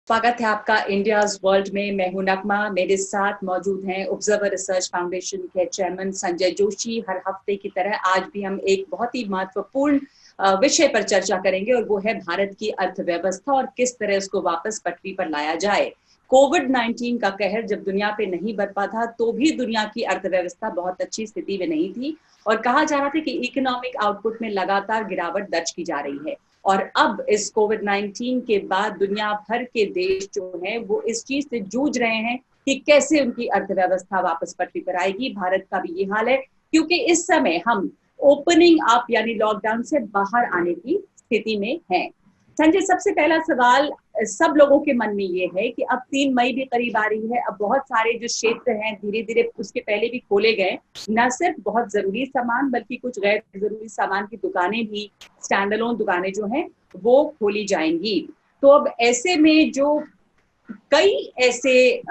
स्वागत है आपका इंडियाज वर्ल्ड में। मैं हूं नगमा। मेरे साथ मौजूद हैं ऑब्जर्वर रिसर्च फाउंडेशन के चेयरमैन संजय जोशी। हर हफ्ते की तरह आज भी हम एक बहुत ही महत्वपूर्ण विषय पर चर्चा करेंगे और वो है भारत की अर्थव्यवस्था और किस तरह उसको वापस पटरी पर लाया जाए। कोविड-19 का कहर जब दुनिया पे नहीं बरपा था तो भी दुनिया की अर्थव्यवस्था बहुत अच्छी स्थिति में नहीं थी और कहा जा रहा था कि इकोनॉमिक आउटपुट में लगातार गिरावट दर्ज की जा रही है। और अब इस कोविड-19 के बाद दुनिया भर के देश जो हैं वो इस चीज से जूझ रहे हैं कि कैसे उनकी अर्थव्यवस्था वापस पटरी पर आएगी। भारत का भी ये हाल है क्योंकि इस समय हम ओपनिंग अप यानी लॉकडाउन से बाहर आने की स्थिति में हैं। संजय, सबसे पहला सवाल सब लोगों के मन में ये है कि अब 3 मई भी करीब आ रही है। अब बहुत सारे जो क्षेत्र हैं धीरे धीरे उसके पहले भी खोले गए, न सिर्फ बहुत जरूरी सामान बल्कि कुछ गैर जरूरी सामान की दुकानें भी, स्टैंड अलोन दुकानें जो हैं वो खोली जाएंगी। तो अब ऐसे में जो कई ऐसे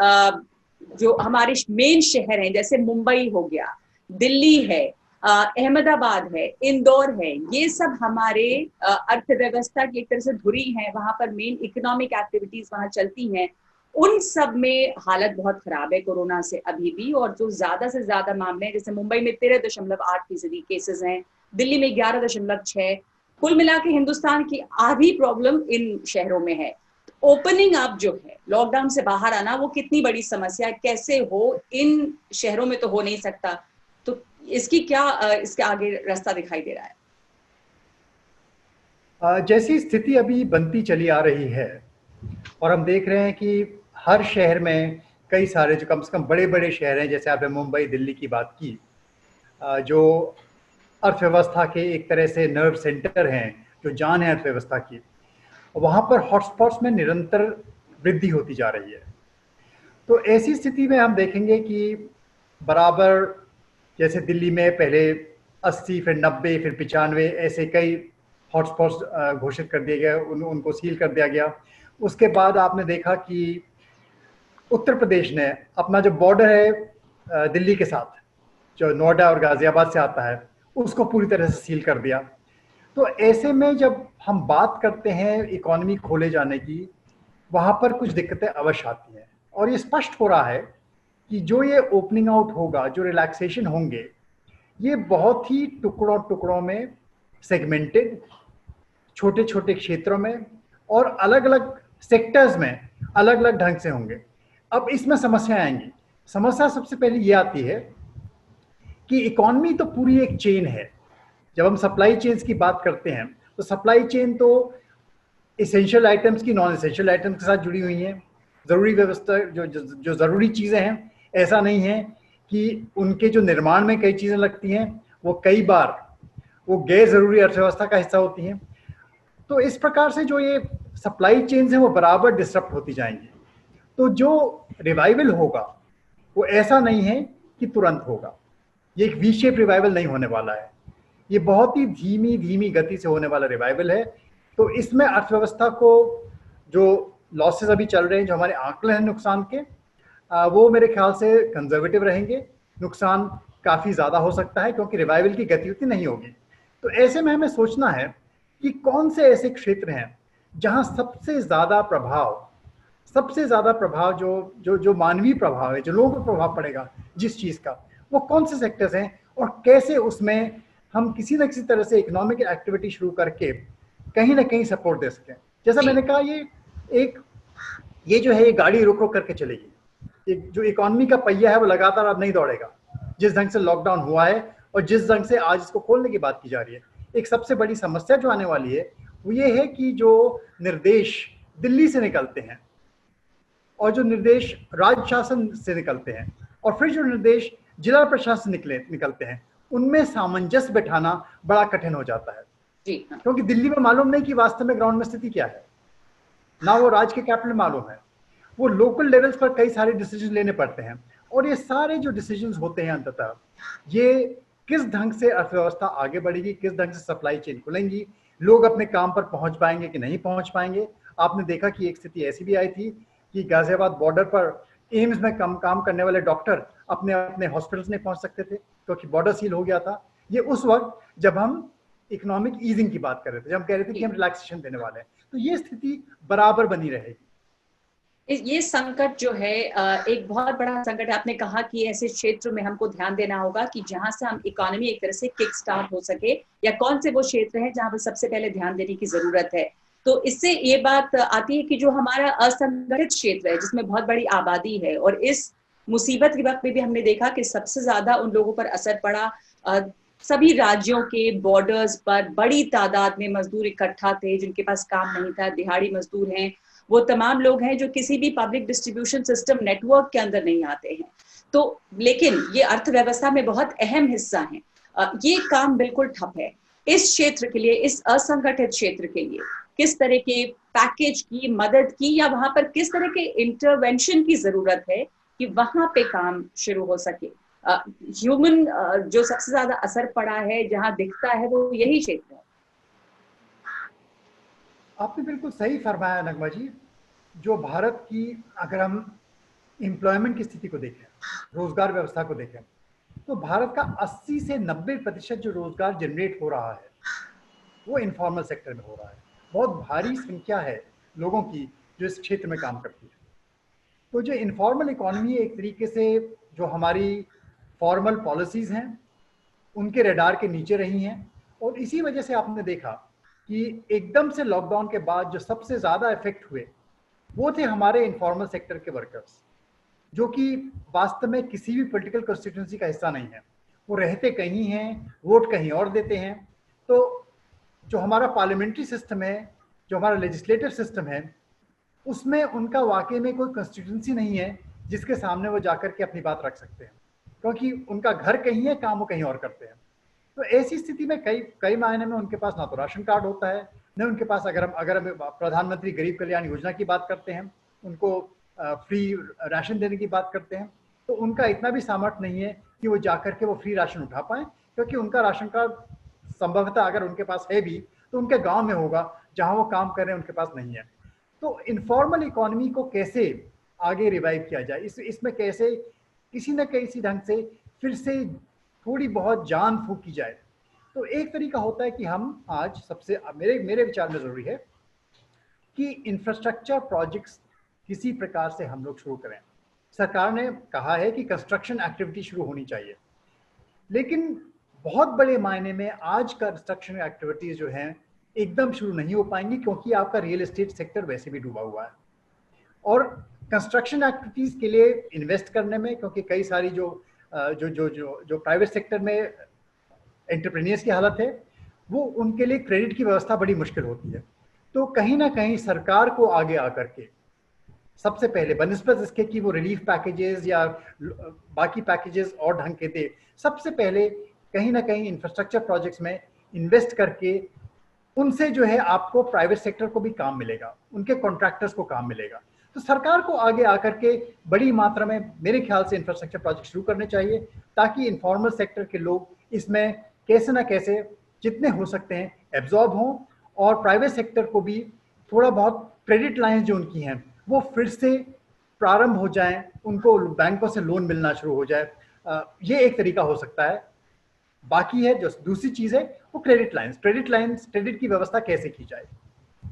जो हमारे मेन शहर हैं जैसे मुंबई हो गया, दिल्ली है, अहमदाबाद है, इंदौर है, ये सब हमारे अर्थव्यवस्था की एक तरह से धुरी है। वहां पर मेन इकोनॉमिक एक्टिविटीज वहां चलती हैं। उन सब में हालत बहुत खराब है कोरोना से अभी भी। और जो ज्यादा से ज्यादा मामले हैं, जैसे मुंबई में 13.8% केसेस हैं, दिल्ली में 11.6। कुल मिला के हिंदुस्तान की आधी प्रॉब्लम इन शहरों में है। ओपनिंग अप जो है, लॉकडाउन से बाहर आना, वो कितनी बड़ी समस्या है, कैसे हो? इन शहरों में तो हो नहीं सकता, तो इसकी क्या इसके आगे रास्ता दिखाई दे रहा है? जैसी स्थिति अभी बनती चली आ रही है और हम देख रहे हैं कि हर शहर में कई सारे जो कम से कम बड़े बड़े शहर हैं, जैसे आपने मुंबई दिल्ली की बात की, जो अर्थव्यवस्था के एक तरह से नर्व सेंटर हैं, जो जान है अर्थव्यवस्था की, वहाँ पर हॉटस्पॉट्स में निरंतर वृद्धि होती जा रही है। तो ऐसी स्थिति में हम देखेंगे कि बराबर जैसे दिल्ली में पहले 80, फिर 90, फिर 95 ऐसे कई हॉटस्पॉट्स घोषित कर दिए गए, उनको सील कर दिया गया। उसके बाद आपने देखा कि उत्तर प्रदेश ने अपना जो बॉर्डर है दिल्ली के साथ, जो नोएडा और गाजियाबाद से आता है, उसको पूरी तरह से सील कर दिया। तो ऐसे में जब हम बात करते हैं इकोनॉमी खोले जाने की, वहाँ पर कुछ दिक्कतें अवश्य आती हैं। और ये स्पष्ट हो रहा है कि जो ये ओपनिंग आउट होगा, जो रिलैक्सेशन होंगे, ये बहुत ही टुकड़ों टुकड़ों में सेगमेंटेड, छोटे छोटे क्षेत्रों में और अलग अलग सेक्टर्स में अलग अलग ढंग से होंगे। अब इसमें समस्या आएंगी। समस्या सबसे पहले ये आती है कि इकोनॉमी तो पूरी एक चेन है। जब हम सप्लाई चेन्स की बात करते हैं तो सप्लाई चेन तो इसेंशियल आइटम्स की नॉन इसेंशियल आइटम्स के साथ जुड़ी हुई हैं। ज़रूरी व्यवस्था जो ज़रूरी चीज़ें हैं, ऐसा नहीं है कि उनके जो निर्माण में कई चीज़ें लगती हैं वो कई बार वो गैर ज़रूरी अर्थव्यवस्था का हिस्सा होती हैं। तो इस प्रकार से जो ये सप्लाई चेन्स हैं वो बराबर डिस्टर्ब होती जाएंगी। तो जो रिवाइवल होगा वो ऐसा नहीं है कि तुरंत होगा। ये एक वी शेप रिवाइवल नहीं होने वाला है। ये बहुत ही धीमी धीमी गति से होने वाला रिवाइवल है। तो इसमें अर्थव्यवस्था को जो लॉसेस अभी चल रहे हैं, जो हमारे आंकड़े हैं नुकसान के, वो मेरे ख्याल से कंजर्वेटिव रहेंगे। नुकसान काफ़ी ज़्यादा हो सकता है क्योंकि रिवाइवल की गति उतनी नहीं होगी। तो ऐसे में हमें सोचना है कि कौन से ऐसे क्षेत्र हैं जहां सबसे ज़्यादा प्रभाव जो मानवीय प्रभाव है, जो लोगों पर प्रभाव पड़ेगा जिस चीज़ का, वो कौन से सेक्टर्स हैं और कैसे उसमें हम किसी न किसी तरह से इकोनॉमिक एक्टिविटी शुरू करके कहीं ना कहीं सपोर्ट दे सकें। जैसा मैंने कहा, ये जो है ये गाड़ी रुक रुक करके चलेगी। जो इकोनॉमी का पहिया है वो लगातार अब नहीं दौड़ेगा। जिस ढंग से लॉकडाउन हुआ है और जिस ढंग से आज इसको खोलने की बात की जा रही है, एक सबसे बड़ी समस्या जो आने वाली है वो ये है कि जो निर्देश दिल्ली से निकलते हैं और जो निर्देश राज्य शासन से निकलते हैं और फिर जो निर्देश जिला प्रशासन निकलते हैं, उनमें सामंजस्य बैठाना बड़ा कठिन हो जाता है। क्योंकि दिल्ली में मालूम नहीं कि वास्तव में ग्राउंड में स्थिति क्या है, ना वो राज्य के कैपिटल मालूम है। वो लोकल लेवल्स पर कई सारे डिसीजन लेने पड़ते हैं और ये सारे जो डिसीजन होते हैं अंततः ये किस ढंग से अर्थव्यवस्था आगे बढ़ेगी, किस ढंग से सप्लाई चेन खुलेंगी, लोग अपने काम पर पहुंच पाएंगे कि नहीं पहुंच पाएंगे। आपने देखा कि एक स्थिति ऐसी भी आई थी कि गाजियाबाद बॉर्डर पर एम्स में काम करने वाले डॉक्टर अपने अपने हॉस्पिटल्स नहीं पहुंच सकते थे क्योंकि बॉर्डर सील हो गया था। ये उस वक्त जब हम इकोनॉमिक ईजिंग की बात कर रहे थे, जब हम कह रहे थे कि हम रिलैक्सेशन देने वाले हैं। तो ये स्थिति बराबर बनी रहेगी। ये संकट जो है एक बहुत बड़ा संकट है। आपने कहा कि ऐसे क्षेत्र में हमको ध्यान देना होगा कि जहां से हम इकोनॉमी एक तरह से किक स्टार्ट हो सके, या कौन से वो क्षेत्र हैं जहां पर सबसे पहले ध्यान देने की जरूरत है। तो इससे ये बात आती है कि जो हमारा असंगठित क्षेत्र है जिसमें बहुत बड़ी आबादी है, और इस मुसीबत के वक्त में भी हमने देखा कि सबसे ज्यादा उन लोगों पर असर पड़ा सभी राज्यों के बॉर्डर्स पर बड़ी तादाद में मजदूर इकट्ठा थे जिनके पास काम नहीं था, दिहाड़ी मजदूर हैं, वो तमाम लोग हैं जो किसी भी पब्लिक डिस्ट्रीब्यूशन सिस्टम नेटवर्क के अंदर नहीं आते हैं। तो लेकिन ये अर्थव्यवस्था में बहुत अहम हिस्सा है। ये काम बिल्कुल ठप है। इस क्षेत्र के लिए, इस असंगठित क्षेत्र के लिए किस तरह के पैकेज की, मदद की, या वहां पर किस तरह के इंटरवेंशन की जरूरत है कि वहां पे काम शुरू हो सके। ह्यूमन जो सबसे ज्यादा असर पड़ा है, जहां दिखता है, वो यही क्षेत्र है। आपने बिल्कुल सही फरमाया नगमा जी। जो भारत की, अगर हम एम्प्लॉयमेंट की स्थिति को देखें, रोजगार व्यवस्था को देखें, तो भारत का 80 से 90% जो रोजगार जनरेट हो रहा है वो इनफॉर्मल सेक्टर में हो रहा है। बहुत भारी संख्या है लोगों की जो इस क्षेत्र में काम करती है। तो जो इनफॉर्मल इकोनॉमी है, एक तरीके से जो हमारी फॉर्मल पॉलिसीज हैं उनके रडार के नीचे रही हैं, और इसी वजह से आपने देखा कि एकदम से लॉकडाउन के बाद जो सबसे ज़्यादा इफेक्ट हुए वो थे हमारे इनफॉर्मल सेक्टर के वर्कर्स, जो कि वास्तव में किसी भी पॉलिटिकल कॉन्स्टिट्यूंसी का हिस्सा नहीं है। वो रहते कहीं हैं, वोट कहीं और देते हैं। तो जो हमारा पार्लियामेंट्री सिस्टम है, जो हमारा लेजिस्लेटिव सिस्टम है, उसमें उनका वाकई में कोई कॉन्स्टिट्यूंसी नहीं है जिसके सामने वो जाकर के अपनी बात रख सकते हैं, क्योंकि उनका घर कहीं है, काम वो कहीं और करते हैं। तो ऐसी स्थिति में कई कई मायने में उनके पास ना तो राशन कार्ड होता है, न उनके पास, अगर हम प्रधानमंत्री गरीब कल्याण योजना की बात करते हैं, उनको फ्री राशन देने की बात करते हैं, तो उनका इतना भी सामर्थ्य नहीं है कि वो जाकर के वो फ्री राशन उठा पाए, क्योंकि उनका राशन कार्ड संभवतः अगर उनके पास है भी तो उनके गांव में होगा, जहां वो काम कर रहे हैं उनके पास नहीं है। तो इनफॉर्मल इकोनॉमी को कैसे आगे रिवाइव किया जाए, इसमें कैसे किसी न किसी ढंग से फिर से थोड़ी बहुत जान फूंकी जाए। तो एक तरीका होता है कि हम आज सबसे मेरे मेरे विचार में जरूरी है कि इंफ्रास्ट्रक्चर प्रोजेक्ट्स किसी प्रकार से हम लोग शुरू करें। सरकार ने कहा है कि कंस्ट्रक्शन एक्टिविटी शुरू होनी चाहिए, लेकिन बहुत बड़े मायने में आज कंस्ट्रक्शन एक्टिविटीज जो हैं एकदम शुरू नहीं हो पाएंगी, क्योंकि आपका रियल एस्टेट सेक्टर वैसे भी डूबा हुआ है। और कंस्ट्रक्शन एक्टिविटीज के लिए इन्वेस्ट करने में, क्योंकि कई सारी जो जो जो जो जो प्राइवेट सेक्टर में एंटरप्रेन्योर्स की हालत है, वो उनके लिए क्रेडिट की व्यवस्था बड़ी मुश्किल होती है। तो कहीं ना कहीं सरकार को आगे आकर के सबसे पहले बनिस्बत इसके कि वो रिलीफ पैकेजेस या बाकी पैकेजेस और ढंग के दे, सबसे पहले कहीं ना कहीं इंफ्रास्ट्रक्चर प्रोजेक्ट्स में इन्वेस्ट करके उनसे जो है आपको प्राइवेट सेक्टर को भी काम मिलेगा, उनके कॉन्ट्रैक्टर्स को काम मिलेगा। तो सरकार को आगे आकर के बड़ी मात्रा में मेरे ख्याल से इंफ्रास्ट्रक्चर प्रोजेक्ट शुरू करने चाहिए, ताकि इनफॉर्मल सेक्टर के लोग इसमें कैसे ना कैसे जितने हो सकते हैं एब्जॉर्ब हों, और प्राइवेट सेक्टर को भी थोड़ा बहुत क्रेडिट लाइन्स जो उनकी हैं वो फिर से प्रारंभ हो जाएं, उनको बैंकों से लोन मिलना शुरू हो जाए। ये एक तरीका हो सकता है। बाकी है जो दूसरी चीज है वो क्रेडिट की व्यवस्था कैसे की जाए।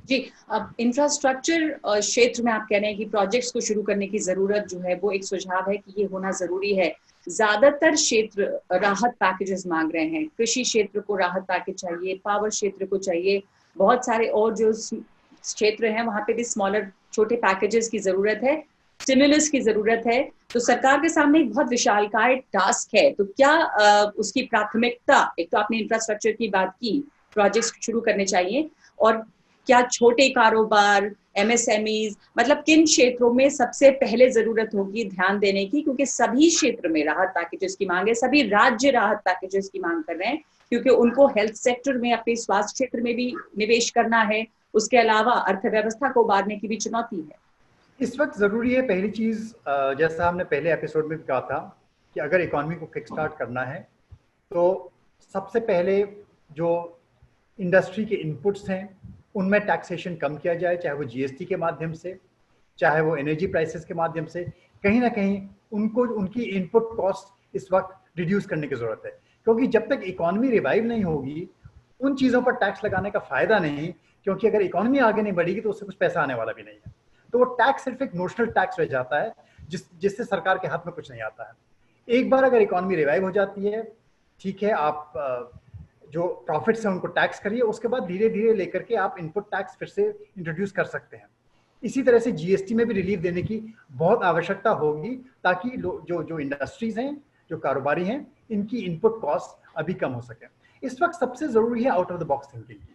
जी, अब इंफ्रास्ट्रक्चर क्षेत्र में आप कह रहे हैं कि प्रोजेक्ट्स को शुरू करने की जरूरत जो है वो एक सुझाव है कि ये होना जरूरी है। ज्यादातर क्षेत्र राहत पैकेजेस मांग रहे हैं। कृषि क्षेत्र को राहत पैकेज चाहिए, पावर क्षेत्र को चाहिए, बहुत सारे और जो क्षेत्र हैं वहां पे भी स्मॉलर छोटे पैकेजेस की जरूरत है, स्टिमुलस की जरूरत है। तो सरकार के सामने एक बहुत विशालकाय टास्क है। तो क्या उसकी प्राथमिकता, एक तो आपने इंफ्रास्ट्रक्चर की बात की, प्रोजेक्ट्स शुरू करने चाहिए, और क्या छोटे कारोबार, एमएसएमईज, मतलब किन क्षेत्रों में सबसे पहले जरूरत होगी ध्यान देने की, क्योंकि सभी क्षेत्र में राहत पैकेजेस की मांग है, सभी राज्य राहत पैकेजेस की मांग कर रहे हैं, क्योंकि उनको हेल्थ सेक्टर में, अपने स्वास्थ्य क्षेत्र में भी निवेश करना है, उसके अलावा अर्थव्यवस्था को उबारने की भी चुनौती है। इस वक्त जरूरी है, पहली चीज जैसा हमने पहले एपिसोड में भी कहा था कि अगर इकोनॉमी को किक स्टार्ट करना है तो सबसे पहले जो इंडस्ट्री के इनपुट्स हैं उनमें टैक्सेशन कम किया जाए, चाहे वो जीएसटी के माध्यम से, चाहे वो एनर्जी प्राइसेस के माध्यम से। कहीं ना कहीं उनको उनकी इनपुट कॉस्ट इस वक्त रिड्यूस करने की जरूरत है, क्योंकि जब तक इकोनॉमी रिवाइव नहीं होगी उन चीज़ों पर टैक्स लगाने का फायदा नहीं, क्योंकि अगर इकोनॉमी आगे नहीं बढ़ेगी तो उससे कुछ पैसा आने वाला भी नहीं है। तो वो टैक्स सिर्फ एक नोशनल टैक्स रह जाता है जिससे सरकार के हाथ में कुछ नहीं आता है। एक बार अगर इकोनॉमी रिवाइव हो जाती है, ठीक है, आप जो प्रॉफिट्स हैं उनको टैक्स करिए, उसके बाद धीरे धीरे लेकर के आप इनपुट टैक्स फिर से इंट्रोड्यूस कर सकते हैं। इसी तरह से जीएसटी में भी रिलीफ देने की बहुत आवश्यकता होगी, ताकि जो इंडस्ट्रीज हैं, जो कारोबारी हैं, इनकी इनपुट कॉस्ट अभी कम हो सके। इस वक्त सबसे जरूरी है out of the box thinking की,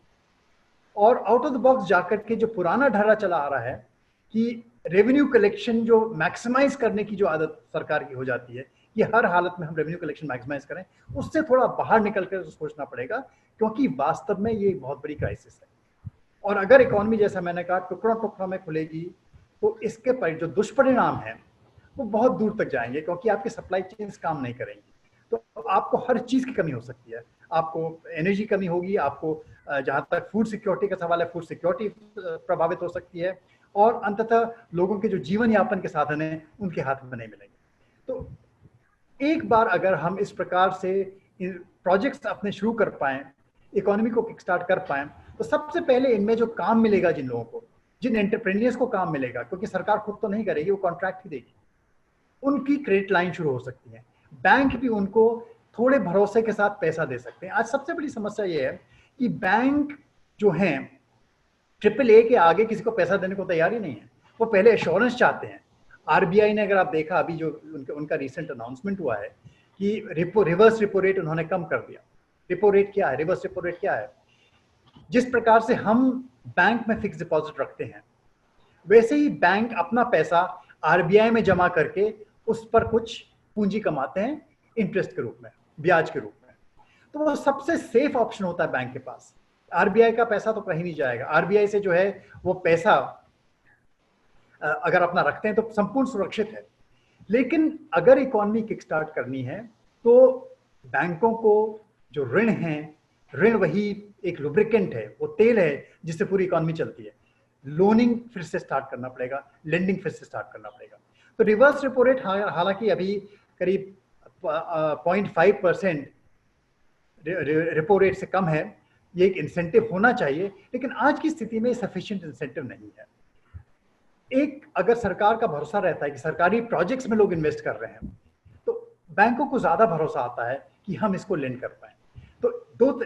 और आउट ऑफ द बॉक्स जाकर के जो पुराना ढर्रा चला आ रहा है कि रेवेन्यू कलेक्शन जो मैक्सिमाइज करने की जो आदत सरकार की हो जाती है कि हर हालत में हम रेवेन्यू कलेक्शन मैक्सिमाइज करें, उससे थोड़ा बाहर निकल कर सोचना पड़ेगा, क्योंकि वास्तव में ये बहुत बड़ी क्राइसिस है। और अगर इकोनॉमी, जैसा मैंने कहा, टुकड़ा टुकड़ा में खुलेगी तो इसके पर जो दुष्परिणाम हैं वो बहुत दूर तक जाएंगे, क्योंकि आपकी सप्लाई चेन्स काम नहीं करेंगी। तो आपको हर चीज की कमी हो सकती है, आपको एनर्जी कमी होगी, आपको जहां तक फूड सिक्योरिटी का सवाल है, फूड सिक्योरिटी प्रभावित हो सकती है, और अंततः लोगों के जो जीवन यापन के साधन हैं उनके हाथ में नहीं मिलेंगे। तो एक बार अगर हम इस प्रकार से प्रोजेक्ट्स अपने शुरू कर पाएं, इकोनॉमी को किक स्टार्ट कर पाएं, तो सबसे पहले इनमें जो काम मिलेगा, जिन लोगों को, जिन एंटरप्रेन्योर्स को काम मिलेगा, क्योंकि सरकार खुद तो नहीं करेगी, वो कॉन्ट्रैक्ट ही देगी, उनकी क्रेडिट लाइन शुरू हो सकती है। बैंक भी उनको थोड़े भरोसे के साथ पैसा दे सकते हैं। आज सबसे बड़ी समस्या ये है कि बैंक जो हैं AAA के आगे किसी को पैसा देने को तैयार ही नहीं है, वो पहले एश्योरेंस चाहते हैं। आरबीआई ने, अगर आप देखा अभी जो उनका रिसेंट अनाउंसमेंट हुआ है कि रिवर्स रिपो रेट उन्होंने कम कर दिया। रिपो रेट क्या है, रिवर्स रिपो रेट क्या है? जिस प्रकार से हम बैंक में फिक्स डिपॉजिट रखते हैं, वैसे ही बैंक अपना पैसा आरबीआई में जमा करके उस पर कुछ पूंजी कमाते हैं इंटरेस्ट के रूप में, ब्याज के रूप में। तो वो सबसे सेफ ऑप्शन होता है बैंक के पास। आरबीआई का पैसा तो कहीं नहीं जाएगा, आरबीआई से जो है वो पैसा अगर अपना रखते हैं तो संपूर्ण सुरक्षित है। लेकिन अगर इकोनॉमी किक स्टार्ट करनी है तो बैंकों को जो ऋण है, ऋण वही एक लुब्रिकेंट है, वो तेल है जिससे पूरी इकोनॉमी चलती है। लोनिंग फिर से स्टार्ट करना पड़ेगा, लेंडिंग फिर से स्टार्ट करना पड़ेगा। तो रिवर्स रेपो रेट हालांकि अभी करीब 0.5% रेपो रेट से कम है, ये एक इंसेंटिव होना चाहिए, लेकिन आज की स्थिति में सफिशिएंट इंसेंटिव नहीं है। एक अगर सरकार का भरोसा रहता है कि सरकारी प्रोजेक्ट्स में लोग इन्वेस्ट कर रहे हैं, तो बैंकों को ज्यादा भरोसा आता है कि हम इसको लेंड कर पाए। तो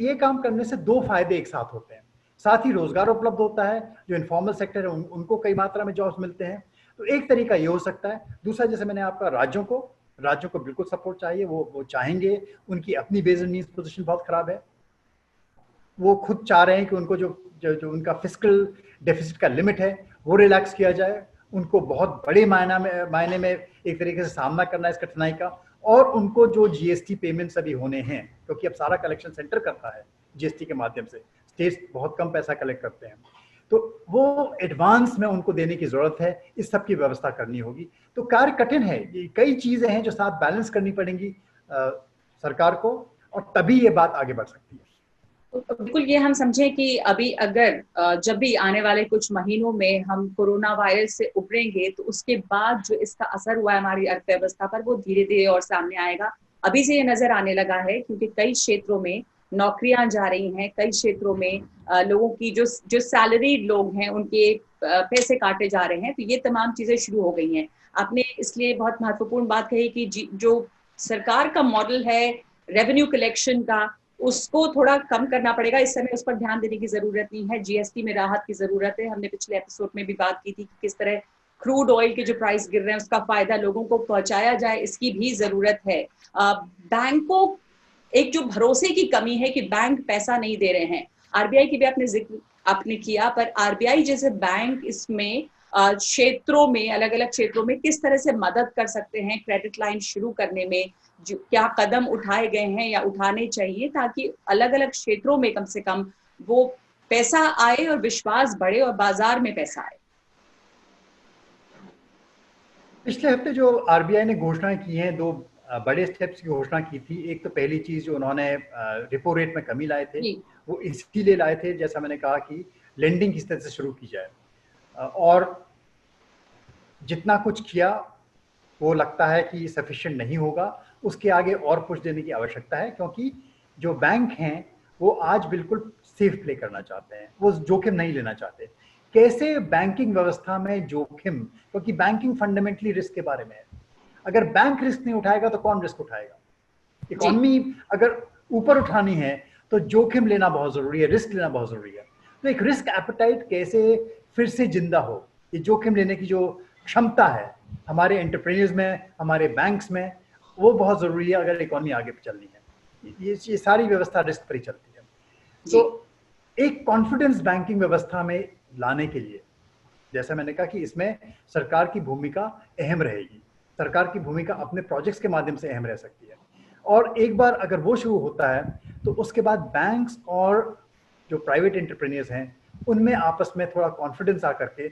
ये काम करने से दो फायदे एक साथ होते हैं। साथ ही रोजगार उपलब्ध होता है, जो इनफॉर्मल सेक्टर है उनको कई मात्रा में जॉब्स मिलते हैं। तो एक तरीका ये हो सकता है। दूसरा, जैसे मैंने आपका, राज्यों को बिल्कुल सपोर्ट चाहिए, वो चाहेंगे, उनकी अपनी बेस एंड मींस पोजीशन बहुत खराब है। वो खुद चाह रहे हैं कि उनको जो उनका फिस्कल डेफिसिट का लिमिट है वो रिलैक्स किया जाए। उनको बहुत बड़े मायने में एक तरीके से सामना करना है इस कठिनाई का। और उनको जो जीएसटी पेमेंट्स अभी होने हैं, क्योंकि अब सारा कलेक्शन सेंटर करता है जीएसटी के माध्यम से, स्टेट्स बहुत कम पैसा कलेक्ट करते हैं, तो वो एडवांस में उनको देने की जरूरत है। इस सब की व्यवस्था करनी होगी। तो कार्य कठिन है, ये कई चीजें हैं जो साथ बैलेंस करनी पड़ेंगी सरकार को, और तभी ये बात आगे बढ़ सकती है। तो बिल्कुल ये हम समझें कि अभी अगर जब भी आने वाले कुछ महीनों में हम कोरोना वायरस से उभरेंगे, तो उसके बाद जो इसका असर हुआ है हमारी अर्थव्यवस्था पर, वो धीरे धीरे और सामने आएगा। अभी से ये नजर आने लगा है, क्योंकि कई क्षेत्रों में नौकरियां जा रही हैं, कई क्षेत्रों में लोगों की जो सैलरीड लोग हैं उनके पैसे काटे जा रहे हैं। तो ये तमाम चीजें शुरू हो गई हैं। आपने इसलिए बहुत महत्वपूर्ण बात कही कि जो सरकार का मॉडल है रेवेन्यू कलेक्शन का, उसको थोड़ा कम करना पड़ेगा। इस समय उस पर ध्यान देने की जरूरत नहीं है। जीएसटी में राहत की जरूरत है। हमने पिछले एपिसोड में भी बात की थी कि किस तरह क्रूड ऑयल के जो प्राइस गिर रहे हैं उसका फायदा लोगों को पहुंचाया जाए, इसकी भी जरूरत है। बैंकों, एक जो भरोसे की कमी है कि बैंक पैसा नहीं दे रहे हैं। आरबीआई की भी आपने जिक्र आपने किया, पर आरबीआई जैसे बैंक इसमें क्षेत्रों में, अलग अलग क्षेत्रों में किस तरह से मदद कर सकते हैं क्रेडिट लाइन शुरू करने में? जो क्या कदम उठाए गए हैं या उठाने चाहिए, ताकि अलग अलग क्षेत्रों में कम से कम वो पैसा आए और विश्वास बढ़े और बाजार में पैसा आए? पिछले हफ्ते जो आरबीआई ने घोषणा की है, दो बड़े स्टेप्स की घोषणा की थी। एक तो पहली चीज जो उन्होंने रेपो रेट में कमी लाए थे, वो इसीलिए लाए थे, जैसा मैंने कहा, कि लेंडिंग किस तरह से शुरू की जाए। और जितना कुछ किया वो लगता है कि सफिशिएंट नहीं होगा, उसके आगे और पुश देने की आवश्यकता है, क्योंकि जो बैंक हैं वो आज बिल्कुल सेफ प्ले करना चाहते हैं, वो जोखिम नहीं लेना चाहते। कैसे बैंकिंग व्यवस्था में जोखिम, क्योंकि बैंकिंग फंडामेंटली रिस्क के बारे में है। अगर बैंक रिस्क नहीं उठाएगा तो कौन रिस्क उठाएगा? इकोनॉमी अगर ऊपर उठानी है तो जोखिम लेना बहुत जरूरी है, रिस्क लेना बहुत जरूरी है। तो एक रिस्क एपेटाइट कैसे फिर से जिंदा हो, ये जोखिम लेने की जो क्षमता है हमारे एंटरप्रेन्योर्स में, हमारे बैंक्स में, वो बहुत जरूरी है अगर इकोनॉमी आगे चलनी है। ये सारी व्यवस्था रिस्क पर ही चलती है। तो एक कॉन्फिडेंस बैंकिंग व्यवस्था में लाने के लिए, जैसा मैंने कहा कि इसमें सरकार की भूमिका अहम रहेगी। सरकार की भूमिका अपने प्रोजेक्ट्स के माध्यम से अहम रह सकती है, और एक बार अगर वो शुरू होता है तो उसके बाद बैंक्स और जो प्राइवेट एंटरप्रेन्योर्स हैं उनमें आपस में थोड़ा कॉन्फिडेंस आकर के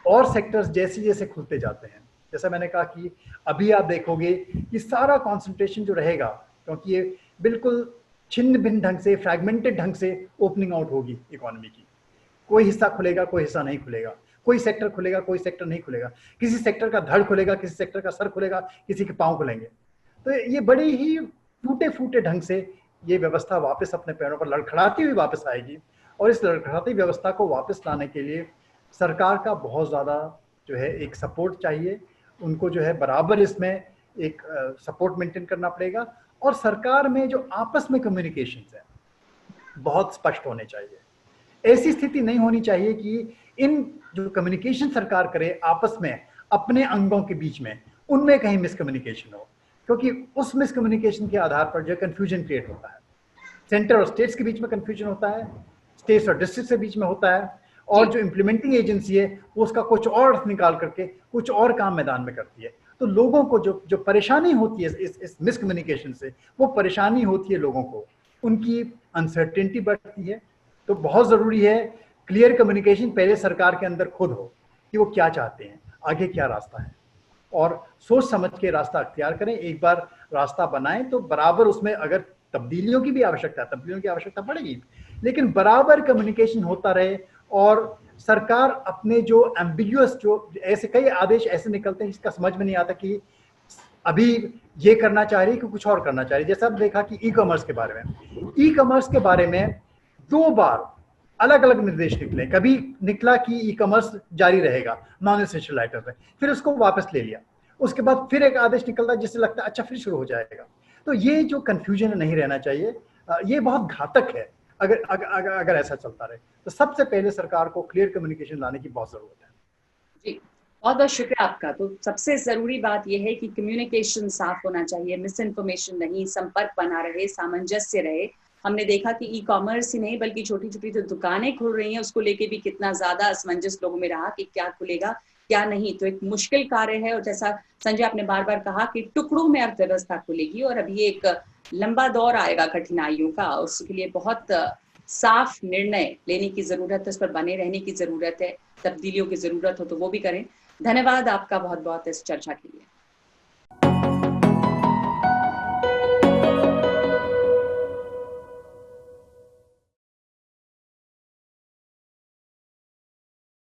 और सेक्टर्स जैसे जैसे खुलते जाते हैं। जैसा मैंने कहा कि अभी आप देखोगे कि सारा कॉन्सेंट्रेशन जो रहेगा, क्योंकि ये बिल्कुल छिन्न भिन्न ढंग से, फ्रैगमेंटेड ढंग से ओपनिंग आउट होगी इकोनॉमी की। कोई हिस्सा खुलेगा, कोई हिस्सा नहीं खुलेगा, कोई सेक्टर खुलेगा, कोई सेक्टर नहीं खुलेगा, किसी सेक्टर का धड़ खुलेगा, किसी सेक्टर का सर खुलेगा, किसी के पांव खुलेंगे। तो ये बड़ी ही टूटे फूटे ढंग से ये व्यवस्था वापस अपने पैरों पर लड़खड़ाती हुई वापस आएगी, और इस लड़खड़ाती व्यवस्था को वापस लाने के लिए सरकार का बहुत ज़्यादा जो है एक सपोर्ट चाहिए। उनको जो है बराबर इसमें एक सपोर्ट मेंटेन करना पड़ेगा, और सरकार में जो आपस में कम्युनिकेशंस है बहुत स्पष्ट होने चाहिए। ऐसी स्थिति नहीं होनी चाहिए कि इन जो कम्युनिकेशन सरकार करे आपस में अपने अंगों के बीच में, उनमें कहीं मिसकम्युनिकेशन हो, क्योंकि उस मिसकम्युनिकेशन के आधार पर जो कंफ्यूजन क्रिएट होता है। सेंटर और स्टेट्स के बीच में कंफ्यूजन होता है, स्टेट्स और डिस्ट्रिक्ट के बीच में होता है, और जो इम्प्लीमेंटिंग एजेंसी है वो उसका कुछ और निकाल करके कुछ और काम मैदान में करती है। तो लोगों को जो परेशानी होती है इस मिसकम्युनिकेशन से, वो परेशानी होती है लोगों को, उनकी अनसर्टेनिटी बढ़ती है। तो बहुत ज़रूरी है क्लियर कम्युनिकेशन पहले सरकार के अंदर खुद हो कि वो क्या चाहते हैं, आगे क्या रास्ता है, और सोच समझ के रास्ता अख्तियार करें। एक बार रास्ता बनाएं तो बराबर उसमें अगर तब्दीलियों की भी आवश्यकता है, तब्दीलियों की आवश्यकता पड़ेगी, लेकिन बराबर कम्युनिकेशन होता रहे। और सरकार अपने जो एम्बिगुअस, जो ऐसे कई आदेश ऐसे निकलते हैं जिसका समझ में नहीं आता कि अभी ये करना चाह रही है कि कुछ और करना चाह रही है। जैसा अब देखा कि ई कॉमर्स के बारे में 2 बार अलग अलग निर्देश निकले। कभी निकला कि ई कॉमर्स जारी रहेगा नॉन एसेंशियल आइटम में, फिर उसको वापस ले लिया। उसके बाद फिर एक आदेश निकलता जिससे लगता है अच्छा फिर शुरू हो जाएगा। तो ये जो कंफ्यूजन नहीं रहना चाहिए, ये बहुत घातक है अगर ऐसा चलता रहे। तो सबसे पहले सरकार को क्लियर कम्युनिकेशन लाने की बहुत जरूरत है। जी, बहुत बहुत शुक्रिया आपका। तो सबसे जरूरी बात यह है कि कम्युनिकेशन साफ होना चाहिए, मिस इन्फॉर्मेशन नहीं, संपर्क बना रहे, सामंजस्य रहे। हमने देखा कि ई कॉमर्स ही नहीं बल्कि छोटी छोटी जो दुकानें खुल रही हैं उसको लेके भी कितना ज्यादा असमंजस लोगों में रहा कि क्या खुलेगा क्या नहीं। तो एक मुश्किल कार्य है, और जैसा संजय आपने बार बार कहा कि टुकड़ों में अर्थव्यवस्था खुलेगी, और अभी एक लंबा दौर आएगा कठिनाइयों का। उसके लिए बहुत साफ निर्णय लेने की जरूरत है, उस पर बने रहने की जरूरत है, तब्दीलियों की जरूरत हो तो वो भी करें। धन्यवाद आपका बहुत बहुत इस चर्चा के लिए।